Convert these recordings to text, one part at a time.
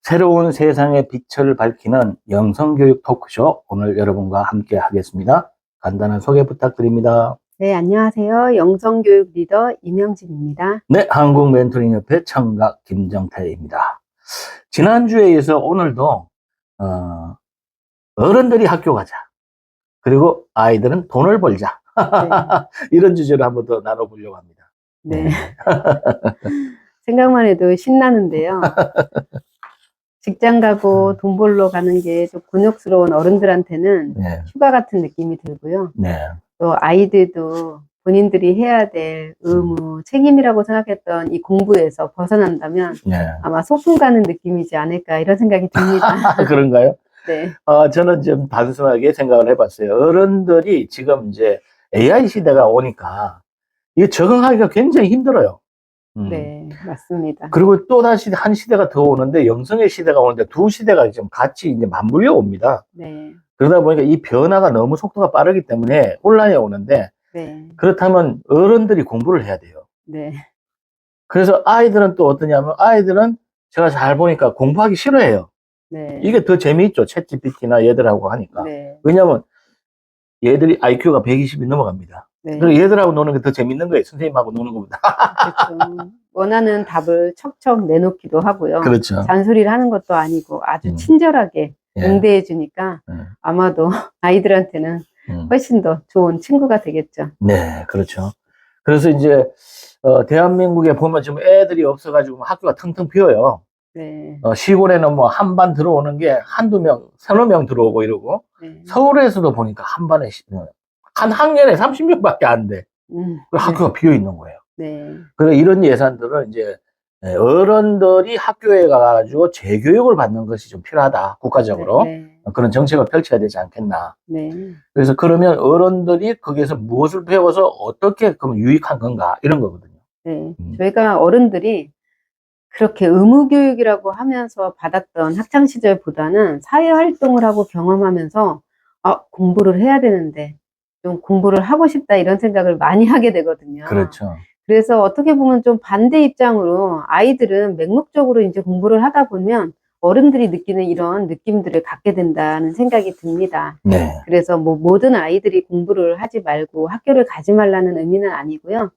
새로운 세상의 빛을 밝히는 영성교육 토크쇼, 오늘 여러분과 함께 하겠습니다. 간단한 소개 부탁드립니다. 네, 안녕하세요. 영성교육 리더 임영진입니다. 네, 한국멘토링협회 청각 김정태입니다. 지난주에 이어서 오늘도 어른들이 학교 가자, 그리고 아이들은 돈을 벌자, 이런 주제로 한번 더 나눠보려고 합니다. 네. 생각만 해도 신나는데요. 직장 가고 돈 벌러 가는 게 좀 곤욕스러운 어른들한테는 휴가 같은 느낌이 들고요. 또 아이들도 본인들이 해야 될 의무, 책임이라고 생각했던 이 공부에서 벗어난다면 아마 소풍 가는 느낌이지 않을까 이런 생각이 듭니다. 그런가요? 네. 저는 좀 단순하게 생각을 해봤어요. 어른들이 지금 이제 AI 시대가 오니까 이게 적응하기가 굉장히 힘들어요. 네, 맞습니다. 그리고 또다시 한 시대가 더 오는데, 영성의 시대가 오는데 두 시대가 지금 같이 이제 맞물려 옵니다. 네. 그러다 보니까 이 변화가 너무 속도가 빠르기 때문에 혼란이 오는데, 네. 그렇다면 어른들이 공부를 해야 돼요. 네. 그래서 아이들은 또 어떠냐면, 아이들은 제가 잘 보니까 공부하기 싫어해요. 네. 이게 더 재미있죠. 챗GPT나 얘들하고 하니까. 네. 왜냐면 얘들이 IQ가 120이 넘어갑니다. 네. 그리고 얘들하고 노는 게 더 재밌는 거예요. 선생님하고 노는 것보다. 그렇죠. 원하는 답을 척척 내놓기도 하고요. 그렇죠. 잔소리를 하는 것도 아니고 아주 친절하게 응대해 주니까 아마도 아이들한테는 훨씬 더 좋은 친구가 되겠죠. 네, 그렇죠. 그래서 이제 대한민국에 보면 지금 애들이 없어가지고 학교가 텅텅 비어요. 네. 시골에는 뭐 한 반 들어오는 게 한두 명, 서너 명 들어오고 이러고, 서울에서도 보니까 한 반에 한 학년에 30명밖에 안 돼. 학교가 비어 있는 거예요. 네. 그래서 이런 예산들은 이제 어른들이 학교에 가가지고 재교육을 받는 것이 좀 필요하다, 국가적으로. 그런 정책을 펼쳐야 되지 않겠나. 그래서 그러면 어른들이 거기에서 무엇을 배워서 어떻게 그럼 유익한 건가, 이런 거거든요. 저희가 어른들이 그렇게 의무교육이라고 하면서 받았던 학창시절보다는 사회활동을 하고 경험하면서 공부를 해야 되는데 좀 공부를 하고 싶다 이런 생각을 많이 하게 되거든요. 그렇죠. 그래서 어떻게 보면 좀 반대 입장으로 아이들은 맹목적으로 이제 공부를 하다 보면 어른들이 느끼는 이런 느낌들을 갖게 된다는 생각이 듭니다. 그래서 뭐 모든 아이들이 공부를 하지 말고 학교를 가지 말라는 의미는 아니고요.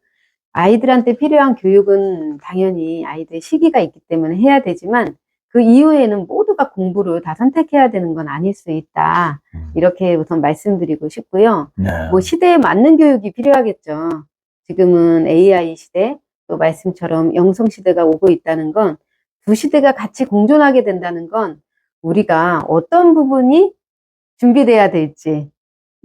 아이들한테 필요한 교육은 당연히 아이들 시기가 있기 때문에 해야 되지만 그 이후에는 모두가 공부를 다 선택해야 되는 건 아닐 수 있다. 이렇게 우선 말씀드리고 싶고요. 뭐 시대에 맞는 교육이 필요하겠죠. 지금은 AI 시대, 또 말씀처럼 영성 시대가 오고 있다는 건 두 시대가 같이 공존하게 된다는 건 우리가 어떤 부분이 준비돼야 될지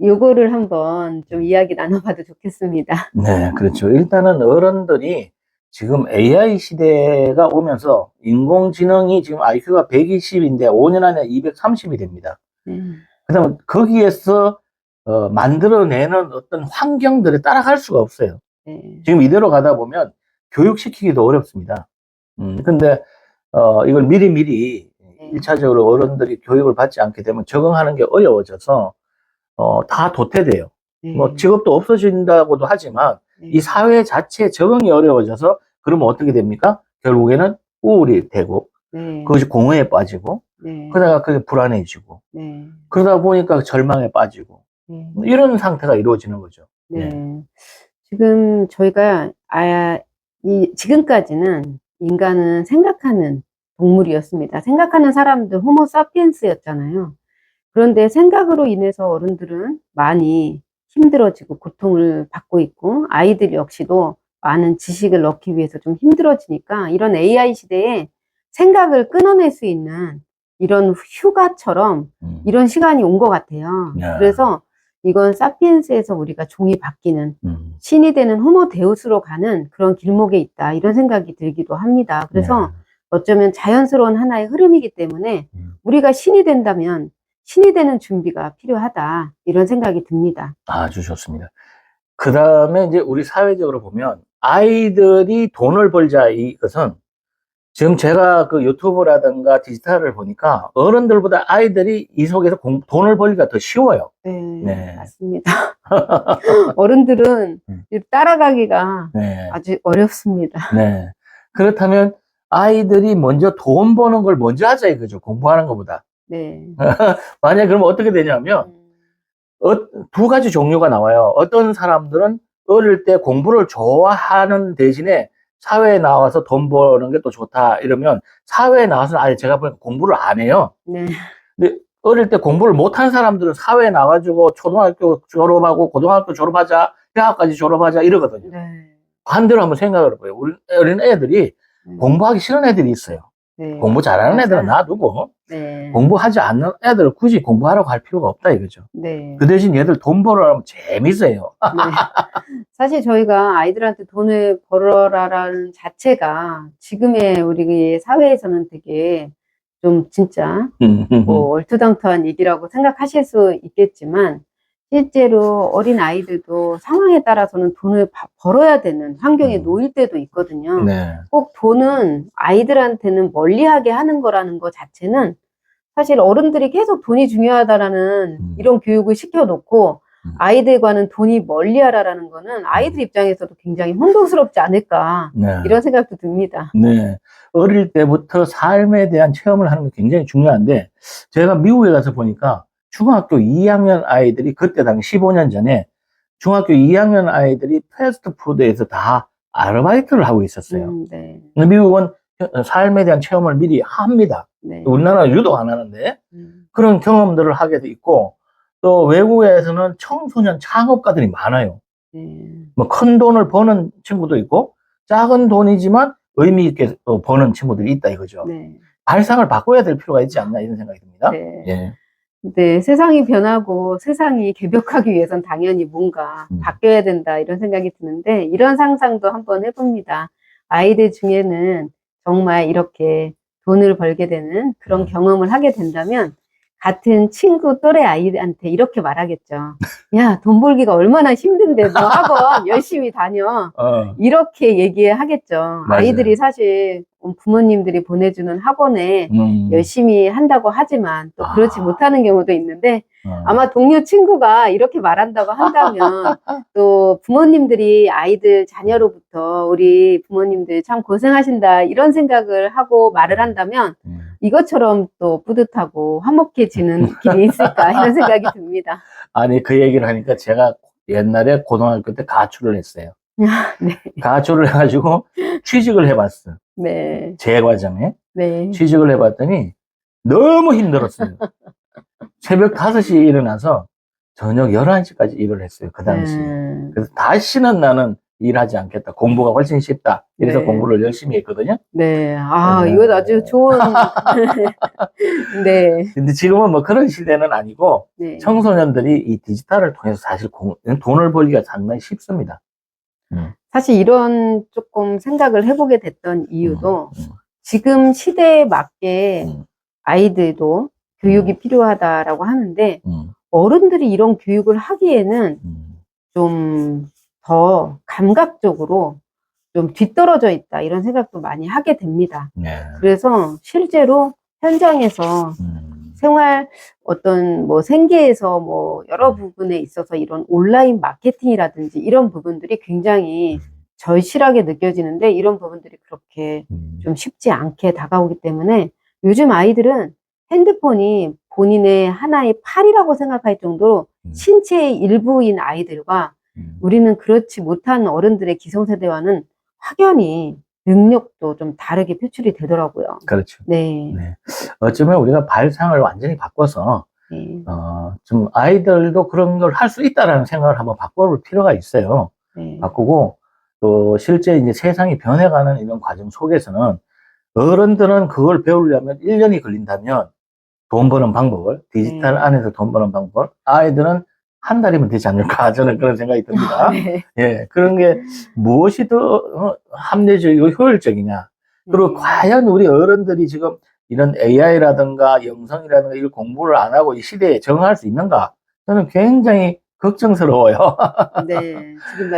요거를 한번 좀 이야기 나눠봐도 좋겠습니다. 네, 그렇죠. 일단은 어른들이 지금 AI 시대가 오면서 인공지능이 지금 IQ가 120인데 5년 안에 230이 됩니다. 그다음에 거기에서 만들어내는 어떤 환경들에 따라갈 수가 없어요. 지금 이대로 가다 보면 교육시키기도 어렵습니다. 근데 이걸 미리 1차적으로 어른들이 교육을 받지 않게 되면 적응하는 게 어려워져서 다 도태돼요. 뭐 직업도 없어진다고도 하지만 이 사회 자체 적응이 어려워져서 그러면 어떻게 됩니까? 결국에는 우울이 되고 그것이 공허에 빠지고 그러다가 그게 불안해지고 그러다 보니까 절망에 빠지고 이런 상태가 이루어지는 거죠. 지금 저희가 지금까지는 인간은 생각하는 동물이었습니다. 생각하는 사람들 호모 사피엔스였잖아요. 그런데 생각으로 인해서 어른들은 많이 힘들어지고 고통을 받고 있고 아이들 역시도 많은 지식을 넣기 위해서 좀 힘들어지니까 이런 AI 시대에 생각을 끊어낼 수 있는 이런 휴가처럼 이런 시간이 온 것 같아요. 그래서 이건 사피엔스에서 우리가 종이 바뀌는 신이 되는 호모 데우스로 가는 그런 길목에 있다 이런 생각이 들기도 합니다. 그래서 어쩌면 자연스러운 하나의 흐름이기 때문에 우리가 신이 된다면 신이 되는 준비가 필요하다 이런 생각이 듭니다. 아주 좋습니다. 그 다음에 이제 우리 사회적으로 보면 아이들이 돈을 벌자 이것은 지금 제가 그 유튜브라든가 디지털을 보니까 어른들보다 아이들이 이 속에서 돈을 벌기가 더 쉬워요. 맞습니다. 어른들은 따라가기가 아주 어렵습니다. 그렇다면 아이들이 먼저 돈 버는 걸 먼저 하자 이거죠. 공부하는 것보다. 네. 만약에 그러면 어떻게 되냐면, 두 가지 종류가 나와요. 어떤 사람들은 어릴 때 공부를 좋아하는 대신에 사회에 나와서 돈 버는 게 또 좋다 이러면 사회에 나와서는 아예 제가 보니까 공부를 안 해요. 네. 근데 어릴 때 공부를 못한 사람들은 사회에 나가지고 초등학교 졸업하고 고등학교 졸업하자, 대학까지 졸업하자 이러거든요. 네. 반대로 한번 생각을 해봐요. 우리 어린 애들이 공부하기 싫은 애들이 있어요. 네. 공부 잘하는 맞아요. 애들은 놔두고 네. 공부하지 않는 애들을 굳이 공부하라고 할 필요가 없다 이거죠. 네. 그 대신 얘들 돈 벌으라면 재밌어요. 네. 사실 저희가 아이들한테 돈을 벌어라라는 자체가 지금의 우리 사회에서는 되게 좀 진짜 뭐 얼토당토한 얘기라고 생각하실 수 있겠지만 실제로 어린 아이들도 상황에 따라서는 돈을 벌어야 되는 환경에 놓일 때도 있거든요. 네. 꼭 돈은 아이들한테는 멀리하게 하는 거라는 것 자체는 사실 어른들이 계속 돈이 중요하다라는 이런 교육을 시켜놓고 아이들과는 돈이 멀리하라라는 거는 아이들 입장에서도 굉장히 혼동스럽지 않을까 네. 이런 생각도 듭니다. 네. 어릴 때부터 삶에 대한 체험을 하는 게 굉장히 중요한데 제가 미국에 가서 보니까 중학교 2학년 아이들이 그때 당시 15년 전에 중학교 2학년 아이들이 패스트푸드에서 다 아르바이트를 하고 있었어요. 네. 미국은 삶에 대한 체험을 미리 합니다. 네. 우리나라는 유독 안 하는데 그런 경험들을 하게 돼 있고 또 외국에서는 청소년 창업가들이 많아요. 뭐 큰 돈을 버는 친구도 있고 작은 돈이지만 의미 있게 버는 친구들이 있다 이거죠. 네. 발상을 바꿔야 될 필요가 있지 않나 이런 생각이 듭니다. 네. 예. 네, 세상이 변하고 세상이 개벽하기 위해선 당연히 뭔가 바뀌어야 된다 이런 생각이 드는데 이런 상상도 한번 해봅니다. 아이들 중에는 정말 이렇게 돈을 벌게 되는 그런 경험을 하게 된다면 같은 친구 또래 아이한테 이렇게 말하겠죠. 야, 돈 벌기가 얼마나 힘든데 너 학원 열심히 다녀. 이렇게 얘기하겠죠. 맞아요. 아이들이 사실 부모님들이 보내주는 학원에 열심히 한다고 하지만 또 그렇지 못하는 경우도 있는데 아마 동료 친구가 이렇게 말한다고 한다면 또 부모님들이 아이들 자녀로부터 우리 부모님들 참 고생하신다 이런 생각을 하고 말을 한다면 이것처럼 또 뿌듯하고 화목해지는 길이 있을까 이런 생각이 듭니다. 아니 그 얘기를 하니까 제가 옛날에 고등학교 때 가출을 했어요. 네. 가출을 해가지고 취직을 해봤어요. 네. 제 과정에 네. 취직을 해봤더니 너무 힘들었어요. 새벽 5시에 일어나서 저녁 11시까지 일을 했어요. 그 당시에. 그래서 다시는 나는 일하지 않겠다. 공부가 훨씬 쉽다. 그래서 네. 공부를 열심히 했거든요. 네. 아, 이거 아주 좋은. 네. 근데 지금은 뭐 그런 시대는 아니고 네. 청소년들이 이 디지털을 통해서 사실 돈을 벌기가 상당히 쉽습니다. 사실 이런 조금 생각을 해보게 됐던 이유도 지금 시대에 맞게 아이들도 교육이 필요하다라고 하는데 어른들이 이런 교육을 하기에는 좀 더 감각적으로 좀 뒤떨어져 있다 이런 생각도 많이 하게 됩니다. 네. 그래서 실제로 현장에서 생활 어떤 뭐 생계에서 뭐 여러 부분에 있어서 이런 온라인 마케팅이라든지 이런 부분들이 굉장히 절실하게 느껴지는데 이런 부분들이 그렇게 좀 쉽지 않게 다가오기 때문에 요즘 아이들은 핸드폰이 본인의 하나의 팔이라고 생각할 정도로 신체의 일부인 아이들과 우리는 그렇지 못한 어른들의 기성세대와는 확연히 능력도 좀 다르게 표출이 되더라고요. 그렇죠. 네. 네. 어쩌면 우리가 발상을 완전히 바꿔서 네. 좀 아이들도 그런 걸 할 수 있다라는 생각을 한번 바꿔볼 필요가 있어요. 네. 바꾸고 또 실제 이제 세상이 변해가는 이런 과정 속에서는 어른들은 그걸 배우려면 1년이 걸린다면 돈 버는 방법을 디지털 안에서 돈 버는 방법을 아이들은 한 달이면 되지 않을까 저는 그런 생각이 듭니다. 네. 예, 그런 게 무엇이 더 합리적이고 효율적이냐. 그리고 과연 우리 어른들이 지금 이런 AI라든가 영성이라든가 이걸 공부를 안 하고 이 시대에 적응할 수 있는가? 저는 굉장히 걱정스러워요. 네, 지금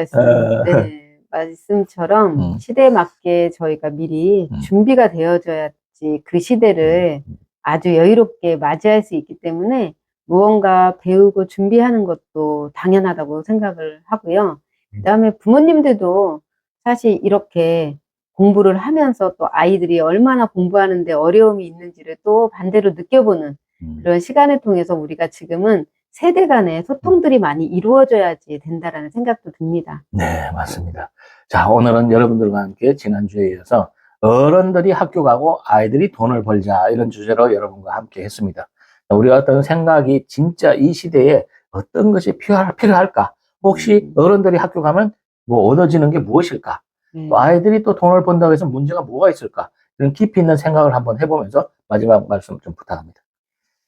말씀처럼 시대에 맞게 저희가 미리 준비가 되어져야지 그 시대를 아주 여유롭게 맞이할 수 있기 때문에 무언가 배우고 준비하는 것도 당연하다고 생각을 하고요. 그 다음에 부모님들도 사실 이렇게 공부를 하면서 또 아이들이 얼마나 공부하는데 어려움이 있는지를 또 반대로 느껴보는 그런 시간을 통해서 우리가 지금은 세대 간의 소통들이 많이 이루어져야지 된다라는 생각도 듭니다. 네, 맞습니다. 자, 오늘은 여러분들과 함께 지난주에 이어서 어른들이 학교 가고 아이들이 돈을 벌자 이런 주제로 여러분과 함께 했습니다. 우리가 어떤 생각이 진짜 이 시대에 어떤 것이 필요할까? 혹시 어른들이 학교 가면 뭐 얻어지는 게 무엇일까? 또 아이들이 또 돈을 번다고 해서 문제가 뭐가 있을까? 이런 깊이 있는 생각을 한번 해보면서 마지막 말씀 좀 부탁합니다.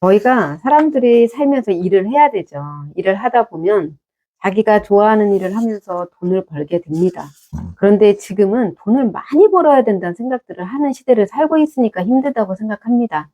저희가 사람들이 살면서 일을 해야 되죠. 일을 하다 보면 자기가 좋아하는 일을 하면서 돈을 벌게 됩니다. 그런데 지금은 돈을 많이 벌어야 된다는 생각들을 하는 시대를 살고 있으니까 힘들다고 생각합니다.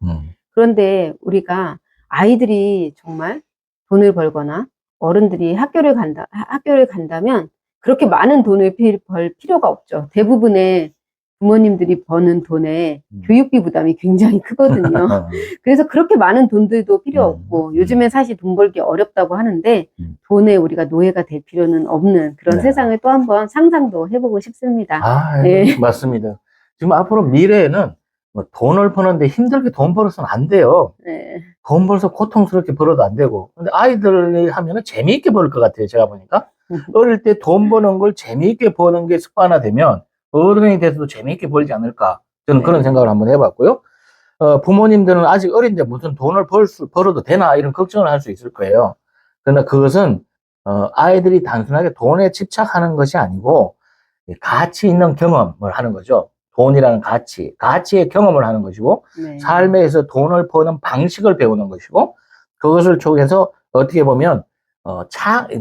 그런데 우리가 아이들이 정말 돈을 벌거나 어른들이 학교를 간다면 그렇게 많은 돈을 벌 필요가 없죠. 대부분의 부모님들이 버는 돈에 교육비 부담이 굉장히 크거든요. 그래서 그렇게 많은 돈들도 필요 없고 요즘에 사실 돈 벌기 어렵다고 하는데 돈에 우리가 노예가 될 필요는 없는 그런 세상을 또 한번 상상도 해보고 싶습니다. 네. 맞습니다. 지금 앞으로 미래에는 뭐 돈을 버는데 힘들게 돈 벌어서는 안 돼요. 네. 돈 벌어서 고통스럽게 벌어도 안 되고. 근데 아이들이 하면은 재미있게 벌 것 같아요. 제가 보니까. 어릴 때 돈 버는 걸 재미있게 버는 게 습관화되면 어른이 돼서도 재미있게 벌지 않을까. 저는 그런 생각을 한번 해봤고요. 부모님들은 아직 어린데 무슨 돈을 벌어도 되나 이런 걱정을 할 수 있을 거예요. 그러나 그것은 아이들이 단순하게 돈에 집착하는 것이 아니고 가치 있는 경험을 하는 거죠. 돈이라는 가치의 경험을 하는 것이고, 삶에서 돈을 버는 방식을 배우는 것이고, 그것을 통해서 어떻게 보면,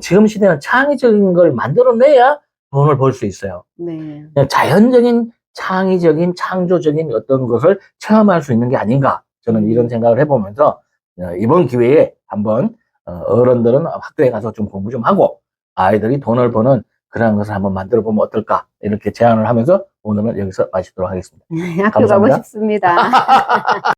지금 시대는 창의적인 걸 만들어내야 돈을 벌 수 있어요. 그냥 자연적인, 창의적인, 창조적인 어떤 것을 체험할 수 있는 게 아닌가. 저는 이런 생각을 해보면서, 이번 기회에 한번, 어른들은 학교에 가서 좀 공부 좀 하고, 아이들이 돈을 버는 그런 것을 한번 만들어 보면 어떨까 이렇게 제안을 하면서 오늘은 여기서 마치도록 하겠습니다. 학교 가고 싶습니다.